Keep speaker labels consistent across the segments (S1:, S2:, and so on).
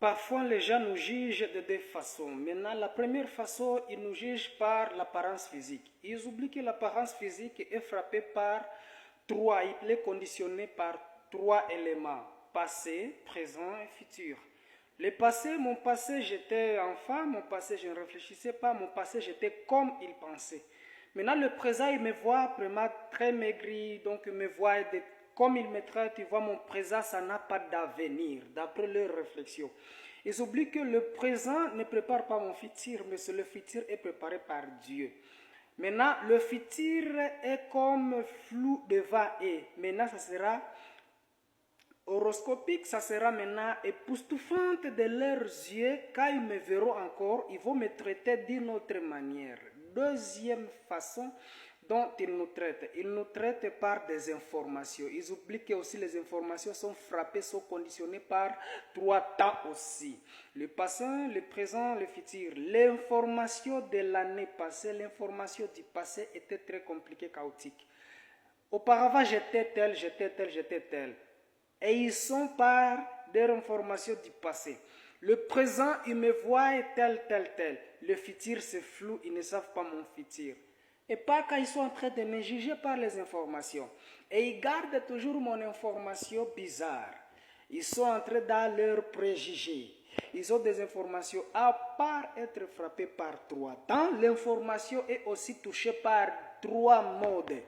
S1: Parfois, les gens nous jugent de deux façons. Maintenant, la première façon, ils nous jugent par l'apparence physique. Ils oublient que l'apparence physique est frappée par trois, il est conditionné par trois éléments, passé, présent et futur. Le passé, mon passé, j'étais enfant, mon passé, je ne réfléchissais pas, mon passé, j'étais comme il pensait. Maintenant, le présent, il me voit vraiment très maigri, donc il me voit comme il me traite, tu vois, mon présent, ça n'a pas d'avenir, d'après leur réflexion. Ils oublient que le présent ne prépare pas mon futur, mais le futur est préparé par Dieu. Maintenant, le futur est comme flou devant eux. Maintenant, ça sera horoscopique, ça sera maintenant époustouflante de leurs yeux. Quand ils me verront encore, ils vont me traiter d'une autre manière. Deuxième façon dont ils nous traitent par des informations. Ils oublient que aussi les informations sont frappées, sont conditionnées par trois temps aussi. Le passé, le présent, le futur. L'information de l'année passée, l'information du passé était très compliquée, chaotique. Auparavant, j'étais tel, j'étais tel, j'étais tel. Et ils sont par des informations du passé. Le présent, ils me voient tel, tel, tel. Le futur, c'est flou, ils ne savent pas mon futur. Et pas quand ils sont en train de me juger par les informations. Et ils gardent toujours mon information bizarre. Ils sont en train dans leurs préjugés. Ils ont des informations à part être frappés par trois temps. L'information est aussi touchée par trois modes.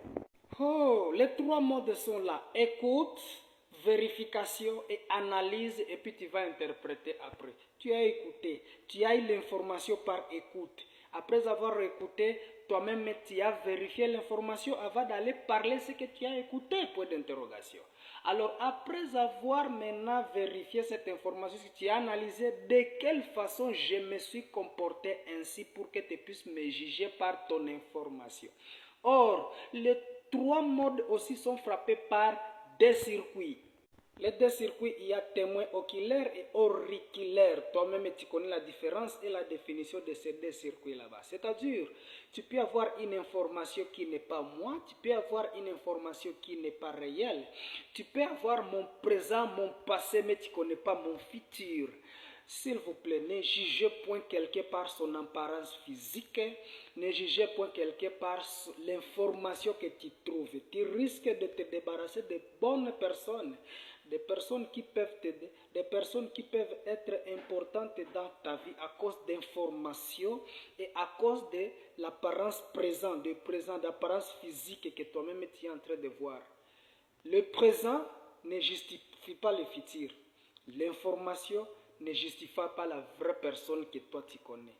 S1: Oh, les trois modes sont là. Écoute, vérification et analyse, et puis tu vas interpréter après. Tu as écouté, tu as eu l'information par écoute. Après avoir écouté, toi-même tu as vérifié l'information avant d'aller parler ce que tu as écouté, point d'interrogation. Alors après avoir maintenant vérifié cette information, si tu as analysé de quelle façon je me suis comporté ainsi pour que tu puisses me juger par ton information. Or, les trois modes aussi sont frappés par des circuits. Les deux circuits, il y a témoin oculaire et auriculaire. Toi-même, tu connais la différence et la définition de ces deux circuits là-bas. C'est-à-dire, tu peux avoir une information qui n'est pas moi, tu peux avoir une information qui n'est pas réelle. Tu peux avoir mon présent, mon passé, mais tu ne connais pas mon futur. S'il vous plaît, ne jugez point quelqu'un par son apparence physique, ne jugez point quelqu'un par l'information que tu trouves. Tu risques de te débarrasser de bonnes personnes, des personnes qui peuvent t'aider, des personnes qui peuvent être importantes dans ta vie à cause d'informations et à cause de l'apparence présente, d'apparence physique que toi-même tu es en train de voir. Le présent ne justifie pas le futur. L'information ne justifie pas la vraie personne que toi tu connais.